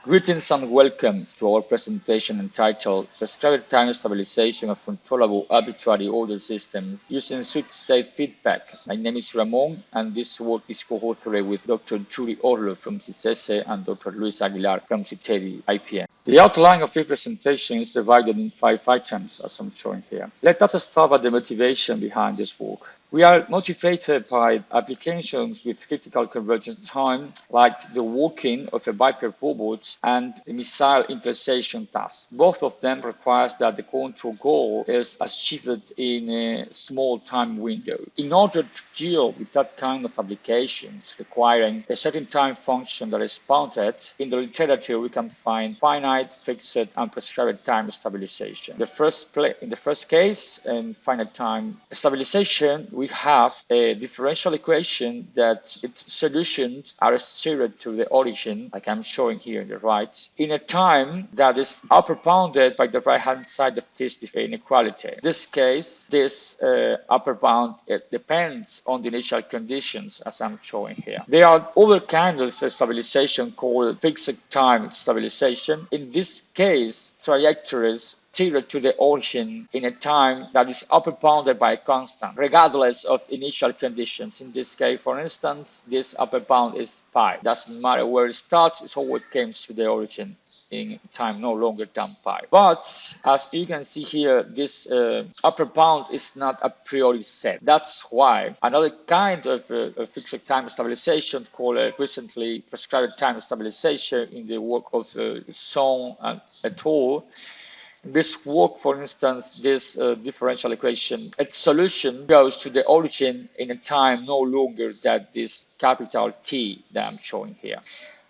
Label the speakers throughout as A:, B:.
A: Greetings and welcome to our presentation entitled Prescribed Time Stabilization of Controllable Arbitrary Order Systems using Switch State Feedback. My name is Ramon and this work is co-authored with Dr. Julie Orlo from CISESE and Dr. Luis Aguilar from CITEDI-IPN. The outline of the presentation is divided in 5 items as I'm showing here. Let us start with the motivation behind this work. We are motivated by applications with critical convergence time, like the working of a Viper robot and the missile interception task. Both of them require that the control goal is achieved in a small time window. In order to deal with that kind of applications requiring a certain time function that is bounded, in the literature we can find finite, fixed, and prescribed time stabilization. In the first case, in finite time stabilization, we have a differential equation that its solutions are steered to the origin, like I'm showing here on the right, in a time that is upper bounded by the right-hand side of this inequality. In this case, this upper bound depends on the initial conditions, as I'm showing here. There are other kinds of stabilization called fixed time stabilization. In this case, trajectories steered to the origin in a time that is upper bounded by a constant, regardless of initial conditions. In this case, for instance, this upper bound is pi. Doesn't matter where it starts, it's always comes to the origin in time no longer than pi. But as you can see here, this upper bound is not a priori set. That's why another kind of fixed time stabilization called recently prescribed time stabilization in the work of Song and et al. This work, for instance, this differential equation, its solution goes to the origin in a time no longer than this capital T that I'm showing here.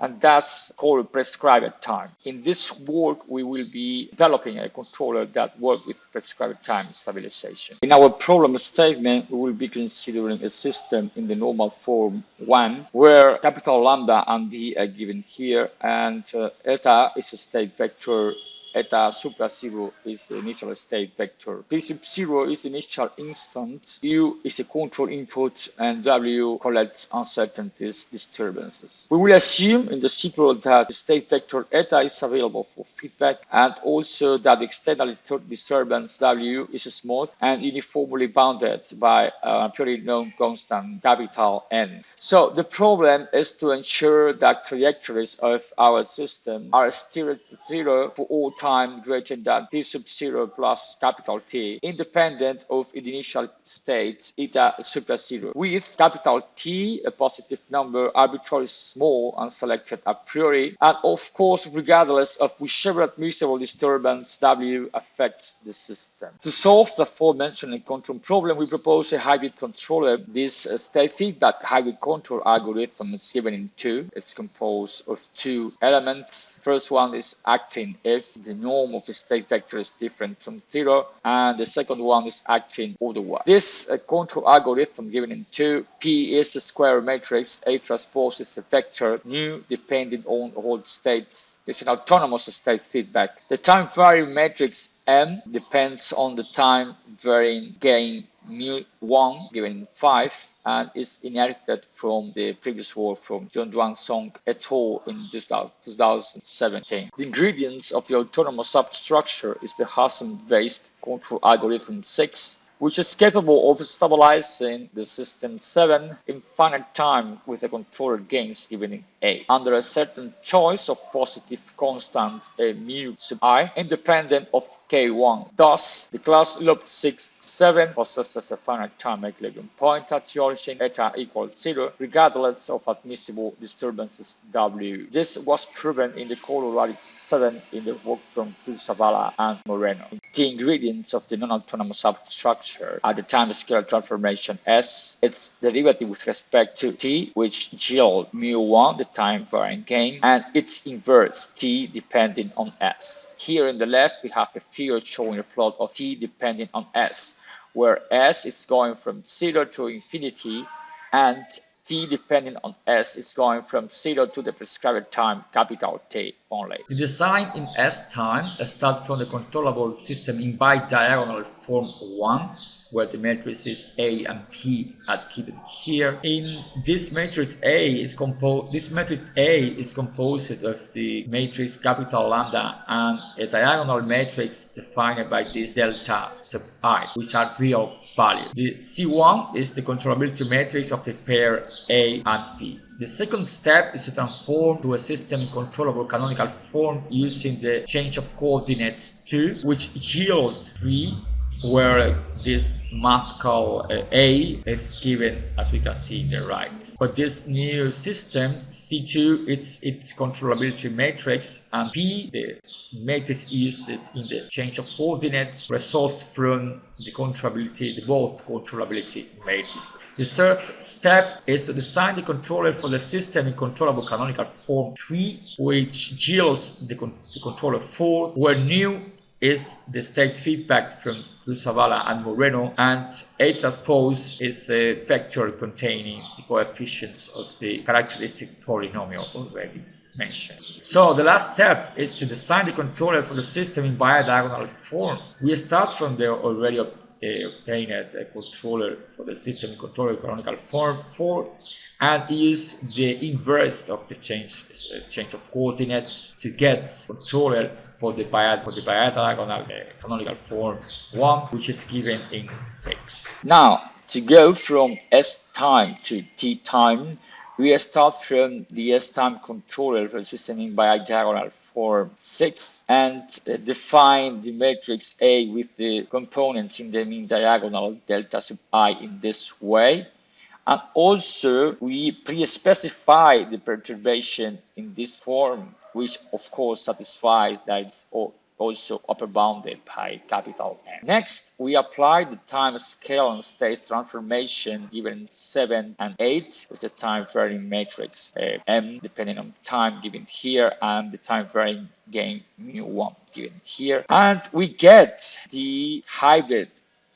A: And that's called prescribed time. In this work, we will be developing a controller that works with prescribed time stabilization. In our problem statement, we will be considering a system in the normal form 1, where capital lambda and b are given here, and eta is a state vector. Eta super 0 is the initial state vector. T sub 0 is the initial instant. U is a control input, and W collects uncertainties, disturbances. We will assume in the sequel that the state vector eta is available for feedback, and also that the external disturbance W is smooth and uniformly bounded by a purely known constant capital N. So the problem is to ensure that trajectories of our system are steered to 0 for all time greater than T sub 0 plus capital T, independent of the initial state eta super 0, with capital T, a positive number, arbitrarily small and selected a priori, and of course regardless of whichever admissible disturbance W affects the system. To solve the aforementioned control problem, we propose a hybrid controller. This state feedback hybrid control algorithm is given in 2. It's composed of 2 elements. First one is acting if the norm of the state vector is different from 0, and the second one is acting otherwise. This control algorithm given in 2, P is a square matrix, A transpose is a vector, nu depending on all states is an autonomous state feedback. The time varying matrix M depends on the time varying gain mu1 given in 5, and is inherited from the previous work from John Duan Song et al. In 2017. The ingredients of the autonomous substructure is the HOSM-based control algorithm 6, which is capable of stabilizing the system 7 in finite time with the controller gains given in A, under a certain choice of positive constant mu sub I, independent of K1. Thus, the class loop 6-7 possesses a finite time equilibrium point at the origin eta equals 0, regardless of admissible disturbances W. This was proven in the corollary 7 in the work from Zavala and Moreno. The ingredients of the non-autonomous substructure are the time-scale transformation S, its derivative with respect to T, which yield mu1, the time varying gain, and its inverse T depending on S. Here in the left, we have a figure showing a plot of T depending on S, where S is going from 0 to infinity, and T depending on S is going from 0 to the prescribed time capital T only. The design in S time starts from the controllable system in bidiagonal form 1 where the matrices A and P are given here. In this matrix A is composed of the matrix capital lambda and a diagonal matrix defined by this delta sub I, which are real values. The C1 is the controllability matrix of the pair A and P. The second step is to transform to a system controllable canonical form using the change of coordinates 2, which yields 3, where this math call A is given as we can see in the right. For this new system, C2 its controllability matrix, and P, the matrix used in the change of coordinates, results from the both controllability matrices. The third step is to design the controller for the system in controllable canonical form 3, which yields the controller 4, where new is the state feedback from Zavala and Moreno, and A transpose is a vector containing the coefficients of the characteristic polynomial already mentioned. So the last step is to design the controller for the system in bidiagonal form. We start from the already obtained controller for the system in controllable canonical form 4 and use the inverse of the change of coordinates to get controller for the bidiagonal canonical form 1, which is given in 6. Now, to go from S time to T time, we start from the S time controller for the system in bidiagonal form 6 and define the matrix A with the components in the mean diagonal delta sub I in this way. And also we pre-specify the perturbation in this form, which of course satisfies that it's also upper bounded by capital N. Next, we apply the time scale and state transformation given 7 and 8 with the time varying matrix M depending on time given here and the time varying gain mu1 given here. And we get the hybrid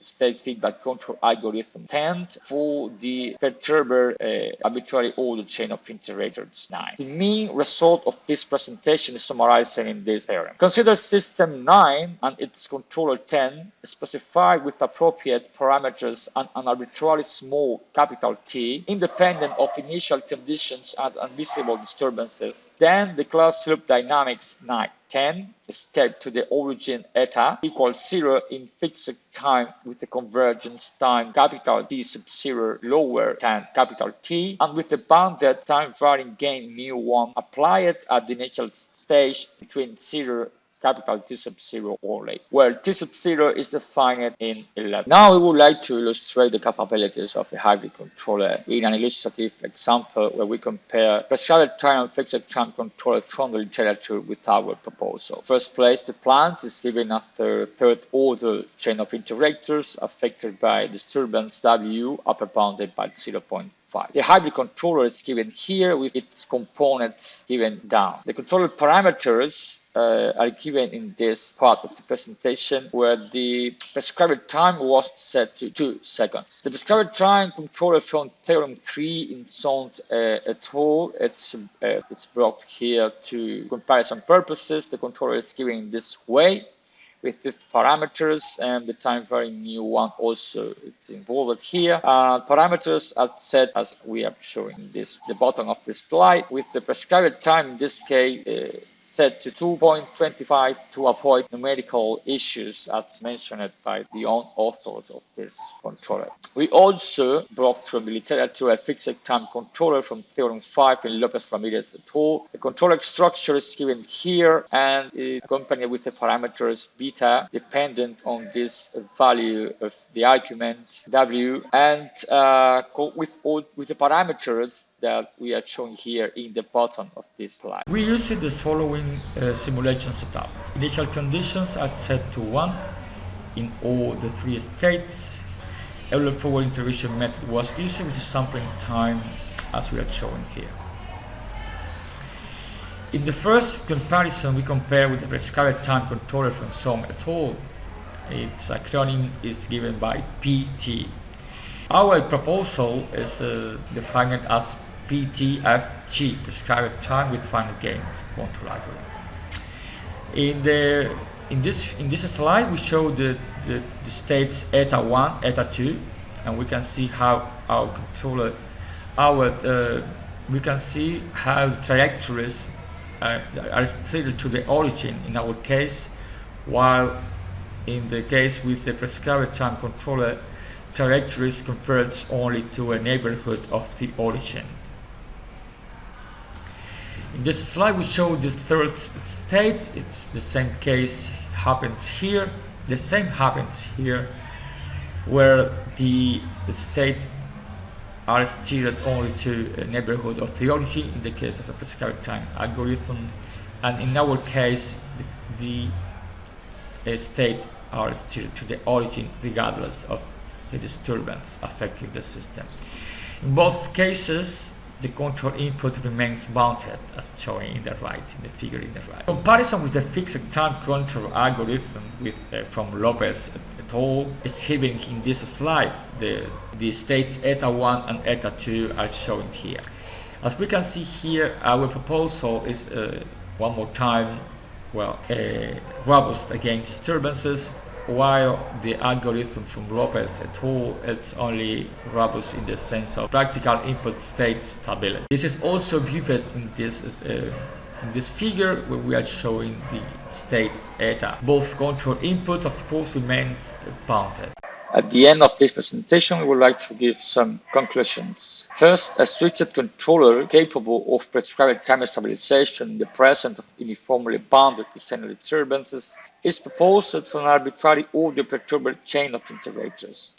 A: state feedback control algorithm 10 for the perturbed arbitrary order chain of integrators 9. The main result of this presentation is summarized in this theorem. Consider system 9 and its controller 10 specified with appropriate parameters and an arbitrarily small capital T independent of initial conditions and invisible disturbances. Then the closed loop dynamics 9/10 escape to the origin eta equals 0 in fixed time with the convergence time capital T sub 0 lower than capital T and with the bounded time varying gain mu1 applied at the initial stage between 0 capital T sub 0 only, where T sub 0 is defined in 11. Now we would like to illustrate the capabilities of the hybrid controller in an illustrative example where we compare prescribed time and fixed time controller from the literature with our proposal. First place, the plant is given after third order chain of integrators affected by disturbance W upper bounded by 0.5. The hybrid controller is given here with its components given down. The controller parameters are given in this part of the presentation where the prescribed time was set to 2 seconds. The prescribed time controller from theorem 3 in Zond et al. It's brought here to comparison purposes. The controller is given in this way with the parameters and the time varying mu1 also it's involved here. Parameters are set as we are showing this the bottom of the slide with the prescribed time in this case set to 2.25 to avoid numerical issues as mentioned by the authors of this controller. We also brought from the literature a fixed time controller from theorem 5 in Lopez Ramirez et al. The controller structure is given here and is accompanied with the parameters beta dependent on this value of the argument W and with the parameters that we are showing here in the bottom of this slide. We use this following simulation setup. Initial conditions are set to 1 in all the 3 states. Euler forward integration method was used with the sampling time as we are showing here. In the first comparison, we compare with the prescribed time controller from Zond et al. Its acronym is given by PT. Our proposal is defined as PTFG, prescribed time with finite gains control algorithm. In this slide, we show the
B: the states eta 1, eta 2, and we can see how our controller, we can see how trajectories are steered to the origin in our case, while in the case with the prescribed time controller, trajectories converge only to a neighborhood of the origin. In this slide we show the third state. It's the same case happens here. The same happens here, where the state are steered only to a neighborhood of the origin in the case of a prescribed time algorithm, and in our case the state are steered to the origin regardless of the disturbance affecting the system. In both cases, the control input remains bounded, as shown in the right, in the figure in the right. Comparison with the fixed time control algorithm from Lopez et al. Is given in this slide. The states eta 1 and eta 2 are shown here. As we can see here, our proposal is one more time, robust against disturbances, while the algorithm from Lopez et al. It's only robust in the sense of practical input state stability. This is also viewed in this figure where we are showing the state eta. Both control input, of course, remains bounded.
A: At the end of this presentation, we would like to give some conclusions. First, a switched controller capable of prescribed time stabilization in the presence of uniformly bounded external disturbances is proposed for an arbitrary order perturbed chain of integrators.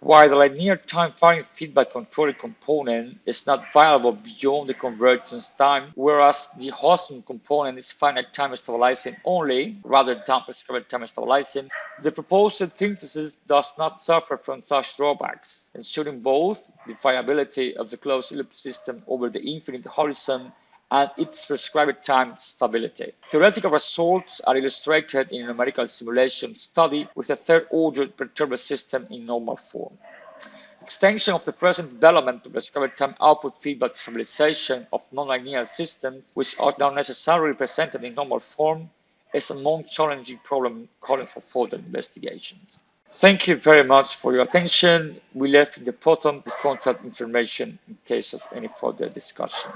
A: While the linear time varying feedback controller component is not viable beyond the convergence time, whereas the HOSM component is finite time stabilizing only rather than prescribed time stabilizing, the proposed synthesis does not suffer from such drawbacks, ensuring both the viability of the closed loop system over the infinite horizon and its prescribed time stability. Theoretical results are illustrated in a numerical simulation study with a third-order perturbed system in normal form. Extension of the present development to prescribed time output feedback stabilization of nonlinear systems, which are now necessarily presented in normal form, is a non-challenging problem calling for further investigations. Thank you very much for your attention. We left in the bottom the contact information in case of any further discussion.